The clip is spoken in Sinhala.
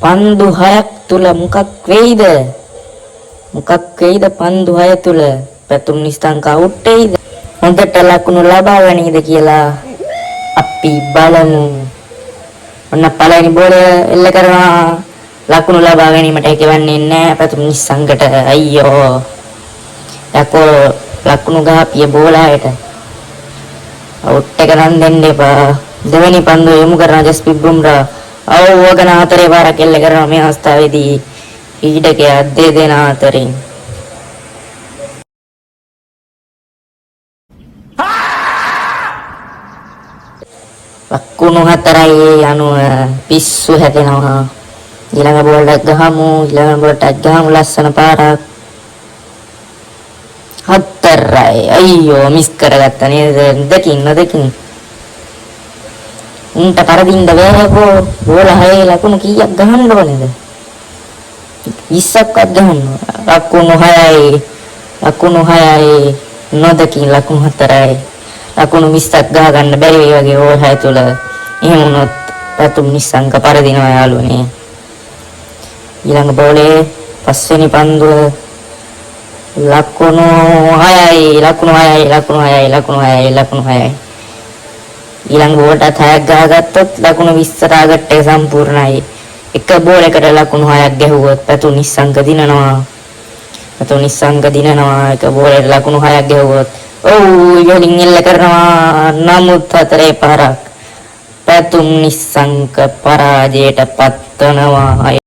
පන්දු 6ක් තුල මොකක් වෙයිද? මොකක් වෙයිද පන්දු 6 තුල? පැතුම් නිස්තංක අවුට් වෙයිද? හොඳට ලකුණු ලබා ගනීද කියලා අපි බලමු. ඔන්න පළවෙනි බෝලය එල්ල කරනවා. ලකුණු ලබා ගැනීමට හැකියවන්නේ නැහැ පැතුම් නිස්තංකට. අයියෝ. යකෝ ලකුණු ගහපිය බෝලයට. අවුට් එක නම් දෙන්න එපා. දෙවෙනි පන්දුව යොමු කරන ජස්ප්‍රීත් බුම්රා අවුවගෙන හතරේ පාරක් එල්ල කරනවා මේ අවස්ථාවේදී ඊඩකයා දෙදෙනා අතරින්. ලකුණු 4යි අනුව පිස්සු හැදෙනවා. ඊළඟ බෝලයක් ගහමු ලස්සන පාරක්. 4යි. අයියෝ මිස් කරගත්තා නේද? දෙකින් උන්ට පරදින්න බෑකෝ. බෝල 6 ලකුණු කීයක් ගහන්න ඕනේද? 20ක්වත් ගහන්න. ලකුණු 6යි. නොදකින් ලකුණු 4යි. ලකුණු 20ක් ගහ ගන්න බැරි වෙයි වගේ ඕල් 6 තුල. එහෙම වුණොත් පැතුම් නිස්සංක පරදිනවා යාළුවනේ. ඊළඟ බෝලේ පස්වෙනි පන්දුව ලකුණු 6යි. ඊළඟ බෝලට 6ක් ගහගත්තොත් ලකුණු 20 ටාගට් එක සම්පූර්ණයි. එක බෝලයකට ලකුණු 6ක් ගැහුවොත් පැතුම් නිස්සංක දිනනවා. එක බෝලයකට ලකුණු 6ක් ගැහුවොත් ඉවලින් එල්ල කරනවා. නමුත් 4 පාරක් පැතුම් නිස්සංක පරාජයට පත්වනවා.